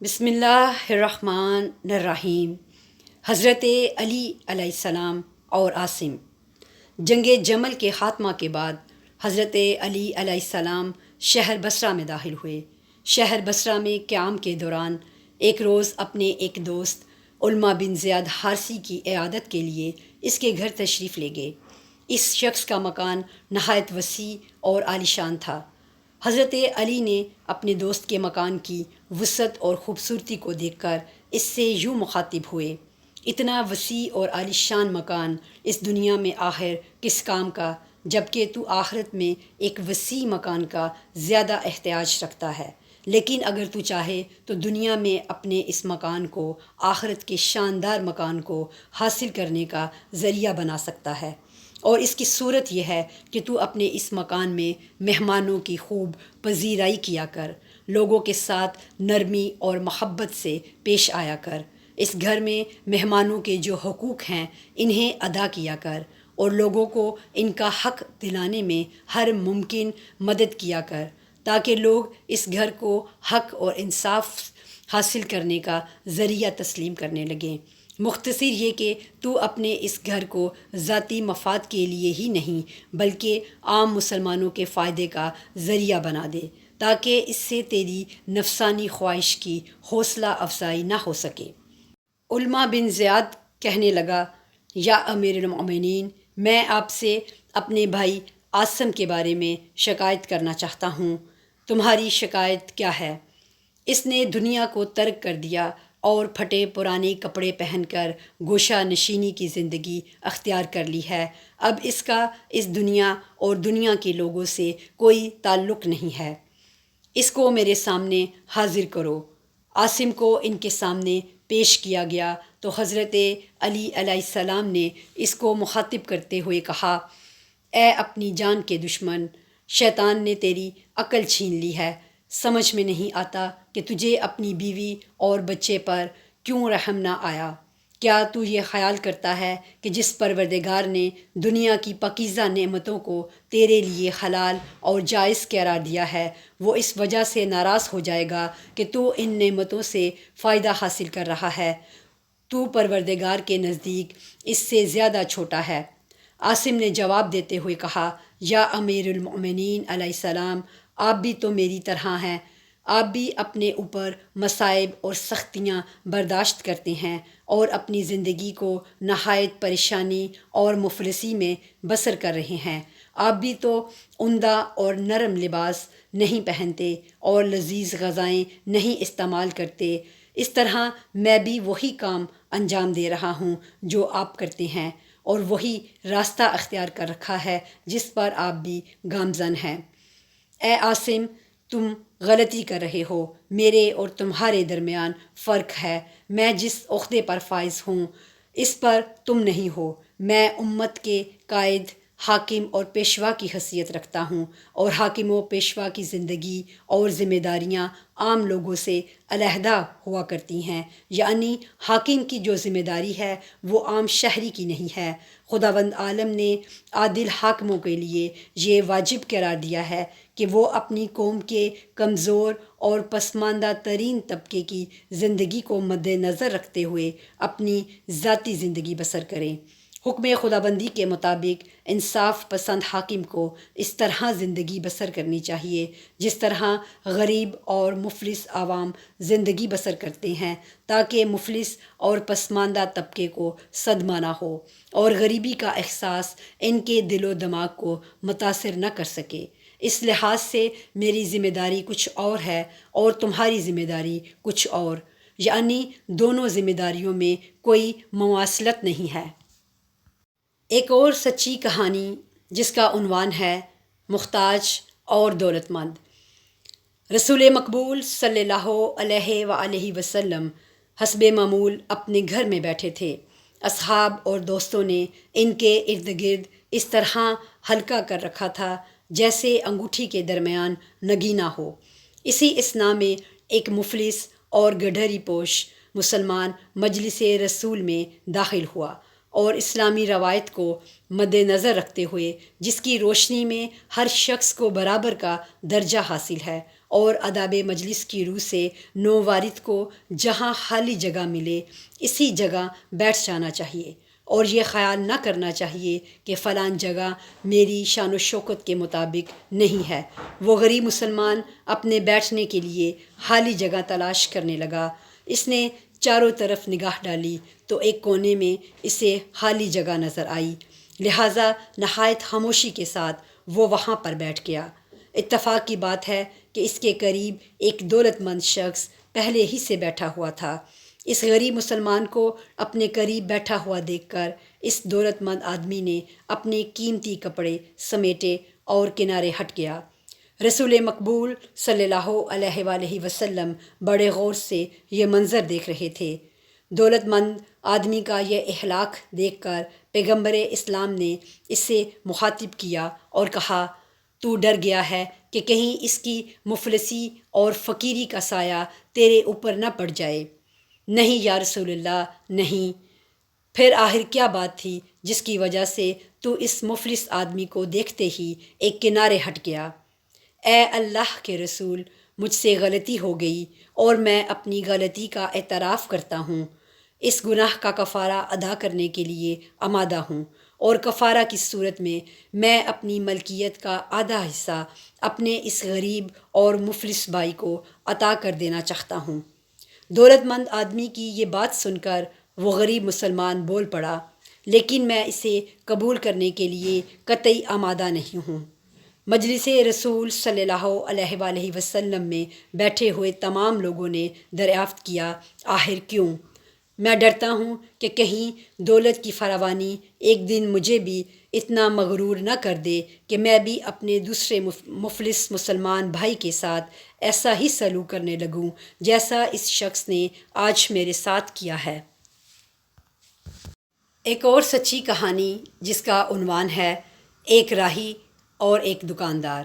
بسم اللہ الرحمن الرحیم۔ حضرت علی علیہ السلام اور عاصم۔ جنگ جمل کے خاتمہ کے بعد حضرت علی علیہ السلام شہر بصرہ میں داخل ہوئے۔ شہر بصرہ میں قیام کے دوران ایک روز اپنے ایک دوست علمہ بن زیاد حارثی کی عیادت کے لیے اس کے گھر تشریف لے گئے۔ اس شخص کا مکان نہایت وسیع اور عالیشان تھا۔ حضرت علی نے اپنے دوست کے مکان کی وسعت اور خوبصورتی کو دیکھ کر اس سے یوں مخاطب ہوئے: اتنا وسیع اور عالیشان مکان اس دنیا میں آخر کس کام کا، جبکہ تو آخرت میں ایک وسیع مکان کا زیادہ احتیاج رکھتا ہے۔ لیکن اگر تو چاہے تو دنیا میں اپنے اس مکان کو آخرت کے شاندار مکان کو حاصل کرنے کا ذریعہ بنا سکتا ہے، اور اس کی صورت یہ ہے کہ تو اپنے اس مکان میں مہمانوں کی خوب پذیرائی کیا کر، لوگوں کے ساتھ نرمی اور محبت سے پیش آیا کر، اس گھر میں مہمانوں کے جو حقوق ہیں انہیں ادا کیا کر، اور لوگوں کو ان کا حق دلانے میں ہر ممکن مدد کیا کر، تاکہ لوگ اس گھر کو حق اور انصاف حاصل کرنے کا ذریعہ تسلیم کرنے لگیں۔ مختصر یہ کہ تو اپنے اس گھر کو ذاتی مفاد کے لیے ہی نہیں بلکہ عام مسلمانوں کے فائدے کا ذریعہ بنا دے، تاکہ اس سے تیری نفسانی خواہش کی حوصلہ افزائی نہ ہو سکے۔ علمہ بن زیاد کہنے لگا: یا امیر المومنین، میں آپ سے اپنے بھائی عاصم کے بارے میں شکایت کرنا چاہتا ہوں۔ تمہاری شکایت کیا ہے؟ اس نے دنیا کو ترک کر دیا اور پھٹے پرانے کپڑے پہن کر گوشہ نشینی کی زندگی اختیار کر لی ہے۔ اب اس کا اس دنیا اور دنیا کے لوگوں سے کوئی تعلق نہیں ہے۔ اس کو میرے سامنے حاضر کرو۔ عاصم کو ان کے سامنے پیش کیا گیا تو حضرت علی علیہ السلام نے اس کو مخاطب کرتے ہوئے کہا: اے اپنی جان کے دشمن، شیطان نے تیری عقل چھین لی ہے۔ سمجھ میں نہیں آتا کہ تجھے اپنی بیوی اور بچے پر کیوں رحم نہ آیا۔ کیا تو یہ خیال کرتا ہے کہ جس پروردگار نے دنیا کی پاکیزہ نعمتوں کو تیرے لیے حلال اور جائز قرار دیا ہے، وہ اس وجہ سے ناراض ہو جائے گا کہ تو ان نعمتوں سے فائدہ حاصل کر رہا ہے؟ تو پروردگار کے نزدیک اس سے زیادہ چھوٹا ہے۔ عاصم نے جواب دیتے ہوئے کہا: یا امیر المومنین علیہ السلام، آپ بھی تو میری طرح ہیں۔ آپ بھی اپنے اوپر مصائب اور سختیاں برداشت کرتے ہیں اور اپنی زندگی کو نہایت پریشانی اور مفلسی میں بسر کر رہے ہیں۔ آپ بھی تو عمدہ اور نرم لباس نہیں پہنتے اور لذیذ غذائیں نہیں استعمال کرتے۔ اس طرح میں بھی وہی کام انجام دے رہا ہوں جو آپ کرتے ہیں، اور وہی راستہ اختیار کر رکھا ہے جس پر آپ بھی گامزن ہیں۔ اے عاصم، تم غلطی کر رہے ہو۔ میرے اور تمہارے درمیان فرق ہے۔ میں جس عہدے پر فائز ہوں اس پر تم نہیں ہو۔ میں امت کے قائد، حاکم اور پیشوا کی حیثیت رکھتا ہوں، اور حاکم و پیشوا کی زندگی اور ذمہ داریاں عام لوگوں سے علیحدہ ہوا کرتی ہیں، یعنی حاکم کی جو ذمہ داری ہے وہ عام شہری کی نہیں ہے۔ خداوند عالم نے عادل حاکموں کے لیے یہ واجب قرار دیا ہے کہ وہ اپنی قوم کے کمزور اور پسماندہ ترین طبقے کی زندگی کو مد نظر رکھتے ہوئے اپنی ذاتی زندگی بسر کریں۔ حکم خداوندی کے مطابق انصاف پسند حاکم کو اس طرح زندگی بسر کرنی چاہیے جس طرح غریب اور مفلس عوام زندگی بسر کرتے ہیں، تاکہ مفلس اور پسماندہ طبقے کو صدمہ نہ ہو اور غریبی کا احساس ان کے دل و دماغ کو متاثر نہ کر سکے۔ اس لحاظ سے میری ذمہ داری کچھ اور ہے اور تمہاری ذمہ داری کچھ اور، یعنی دونوں ذمہ داریوں میں کوئی مماثلت نہیں ہے۔ ایک اور سچی کہانی جس کا عنوان ہے محتاج اور دولت مند۔ رسول مقبول صلی اللہ علیہ وآلہ وسلم حسب معمول اپنے گھر میں بیٹھے تھے۔ اصحاب اور دوستوں نے ان کے ارد گرد اس طرح حلقہ کر رکھا تھا جیسے انگوٹھی کے درمیان نگینہ ہو۔ اسی اثنا میں ایک مفلس اور گڈھری پوش مسلمان مجلس رسول میں داخل ہوا۔ اور اسلامی روایت کو مد نظر رکھتے ہوئے، جس کی روشنی میں ہر شخص کو برابر کا درجہ حاصل ہے، اور آداب مجلس کی روح سے نووارد کو جہاں خالی جگہ ملے اسی جگہ بیٹھ جانا چاہیے، اور یہ خیال نہ کرنا چاہیے کہ فلاں جگہ میری شان و شوکت کے مطابق نہیں ہے۔ وہ غریب مسلمان اپنے بیٹھنے کے لیے خالی جگہ تلاش کرنے لگا۔ اس نے چاروں طرف نگاہ ڈالی تو ایک کونے میں اسے خالی جگہ نظر آئی، لہٰذا نہایت خاموشی کے ساتھ وہ وہاں پر بیٹھ گیا۔ اتفاق کی بات ہے کہ اس کے قریب ایک دولت مند شخص پہلے ہی سے بیٹھا ہوا تھا۔ اس غریب مسلمان کو اپنے قریب بیٹھا ہوا دیکھ کر اس دولت مند آدمی نے اپنے قیمتی کپڑے سمیٹے اور کنارے ہٹ گیا۔ رسول مقبول صلی اللہ علیہ وآلہ وسلم بڑے غور سے یہ منظر دیکھ رہے تھے۔ دولت مند آدمی کا یہ اخلاق دیکھ کر پیغمبر اسلام نے اسے مخاطب کیا اور کہا، تو ڈر گیا ہے کہ کہیں اس کی مفلسی اور فقیری کا سایہ تیرے اوپر نہ پڑ جائے؟ نہیں یا رسول اللہ، نہیں۔ پھر آخر کیا بات تھی جس کی وجہ سے تو اس مفلس آدمی کو دیکھتے ہی ایک کنارے ہٹ گیا؟ اے اللہ کے رسول، مجھ سے غلطی ہو گئی اور میں اپنی غلطی کا اعتراف کرتا ہوں۔ اس گناہ کا کفارہ ادا کرنے کے لیے آمادہ ہوں، اور کفارہ کی صورت میں میں اپنی ملکیت کا آدھا حصہ اپنے اس غریب اور مفلس بھائی کو عطا کر دینا چاہتا ہوں۔ دولت مند آدمی کی یہ بات سن کر وہ غریب مسلمان بول پڑا، لیکن میں اسے قبول کرنے کے لیے قطعی آمادہ نہیں ہوں۔ مجلس رسول صلی اللہ علیہ وآلہ وسلم میں بیٹھے ہوئے تمام لوگوں نے دریافت کیا، آخر کیوں؟ میں ڈرتا ہوں کہ کہیں دولت کی فراوانی ایک دن مجھے بھی اتنا مغرور نہ کر دے کہ میں بھی اپنے دوسرے مفلس مسلمان بھائی کے ساتھ ایسا ہی سلوک کرنے لگوں جیسا اس شخص نے آج میرے ساتھ کیا ہے۔ ایک اور سچی کہانی جس کا عنوان ہے ایک راہی اور ایک دکاندار۔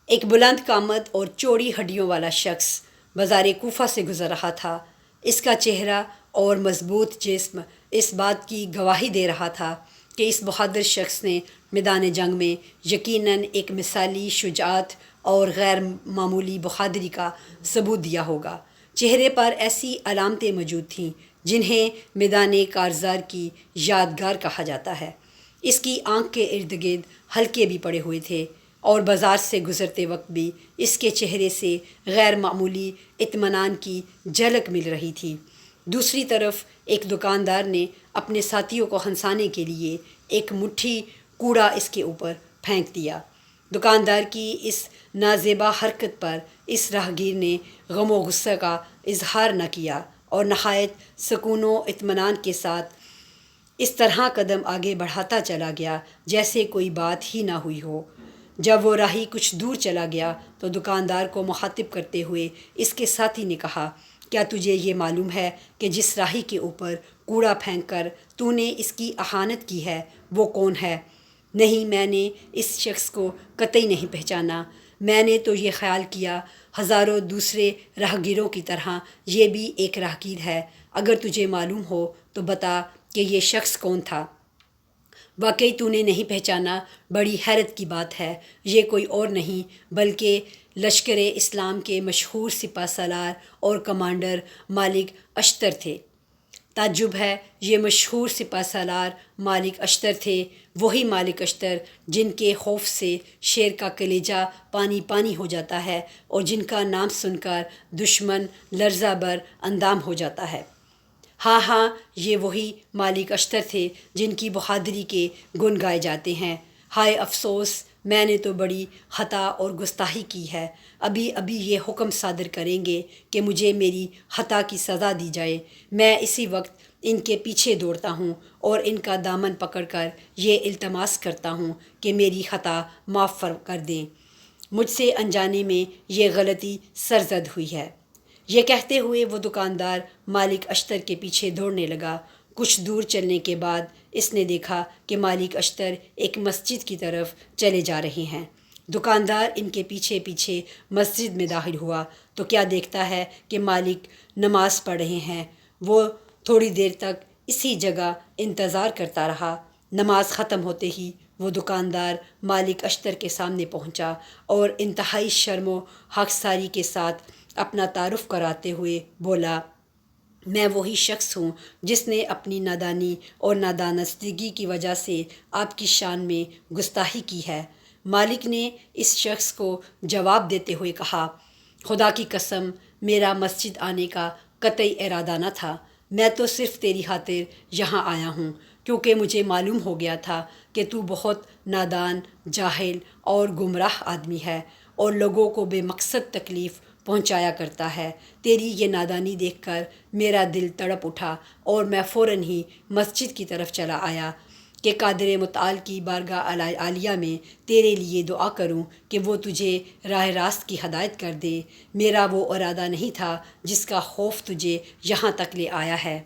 ایک بلند قامت اور چوڑی ہڈیوں والا شخص بازار کوفہ سے گزر رہا تھا۔ اس کا چہرہ اور مضبوط جسم اس بات کی گواہی دے رہا تھا کہ اس بہادر شخص نے میدان جنگ میں یقیناً ایک مثالی شجاعت اور غیر معمولی بہادری کا ثبوت دیا ہوگا۔ چہرے پر ایسی علامتیں موجود تھیں جنہیں میدان کارزار کی یادگار کہا جاتا ہے۔ اس کی آنکھ کے ارد گرد حلقے بھی پڑے ہوئے تھے، اور بازار سے گزرتے وقت بھی اس کے چہرے سے غیر معمولی اطمینان کی جھلک مل رہی تھی۔ دوسری طرف ایک دکاندار نے اپنے ساتھیوں کو ہنسانے کے لیے ایک مٹھی کوڑا اس کے اوپر پھینک دیا۔ دکاندار کی اس نازیبا حرکت پر اس راہگیر نے غم و غصے کا اظہار نہ کیا، اور نہایت سکون و اطمینان کے ساتھ اس طرح قدم آگے بڑھاتا چلا گیا جیسے کوئی بات ہی نہ ہوئی ہو۔ جب وہ راہی کچھ دور چلا گیا تو دکاندار کو مخاطب کرتے ہوئے اس کے ساتھی نے کہا، کیا تجھے یہ معلوم ہے کہ جس راہی کے اوپر کوڑا پھینک کر تو نے اس کی اہانت کی ہے وہ کون ہے؟ نہیں، میں نے اس شخص کو قطعی نہیں پہچانا۔ میں نے تو یہ خیال کیا ہزاروں دوسرے راہگیروں کی طرح یہ بھی ایک راہگیر ہے۔ اگر تجھے معلوم ہو تو بتا کہ یہ شخص کون تھا۔ واقعی تو نے نہیں پہچانا، بڑی حیرت کی بات ہے۔ یہ کوئی اور نہیں بلکہ لشکر اسلام کے مشہور سپہ سالار اور کمانڈر مالک اشتر تھے۔ تعجب ہے، یہ مشہور سپہ سالار مالک اشتر تھے، وہی مالک اشتر جن کے خوف سے شیر کا کلیجہ پانی پانی ہو جاتا ہے اور جن کا نام سن کر دشمن لرزہ بر اندام ہو جاتا ہے۔ ہاں ہاں، یہ وہی مالک اشتر تھے جن کی بہادری کے گن گائے جاتے ہیں۔ ہائے افسوس، میں نے تو بڑی خطا اور گستاخی کی ہے۔ ابھی ابھی یہ حکم صادر کریں گے کہ مجھے میری خطا کی سزا دی جائے۔ میں اسی وقت ان کے پیچھے دوڑتا ہوں اور ان کا دامن پکڑ کر یہ التماس کرتا ہوں کہ میری خطا معاف کر دیں۔ مجھ سے انجانے میں یہ غلطی سرزد ہوئی ہے۔ یہ کہتے ہوئے وہ دکاندار مالک اشتر کے پیچھے دوڑنے لگا۔ کچھ دور چلنے کے بعد اس نے دیکھا کہ مالک اشتر ایک مسجد کی طرف چلے جا رہے ہیں۔ دکاندار ان کے پیچھے پیچھے مسجد میں داخل ہوا تو کیا دیکھتا ہے کہ مالک نماز پڑھ رہے ہیں۔ وہ تھوڑی دیر تک اسی جگہ انتظار کرتا رہا۔ نماز ختم ہوتے ہی وہ دکاندار مالک اشتر کے سامنے پہنچا اور انتہائی شرم و خاکساری کے ساتھ اپنا تعارف کراتے ہوئے بولا، میں وہی شخص ہوں جس نے اپنی نادانی اور نادانستگی کی وجہ سے آپ کی شان میں گستاخی کی ہے۔ مالک نے اس شخص کو جواب دیتے ہوئے کہا، خدا کی قسم، میرا مسجد آنے کا قطعی ارادہ نہ تھا۔ میں تو صرف تیری خاطر یہاں آیا ہوں، کیونکہ مجھے معلوم ہو گیا تھا کہ تو بہت نادان، جاہل اور گمراہ آدمی ہے اور لوگوں کو بے مقصد تکلیف پہنچایا کرتا ہے۔ تیری یہ نادانی دیکھ کر میرا دل تڑپ اٹھا اور میں فوراً ہی مسجد کی طرف چلا آیا کہ قادر متعال کی بارگاہ عالیہ میں تیرے لیے دعا کروں کہ وہ تجھے راہ راست کی ہدایت کر دے۔ میرا وہ ارادہ نہیں تھا جس کا خوف تجھے یہاں تک لے آیا ہے۔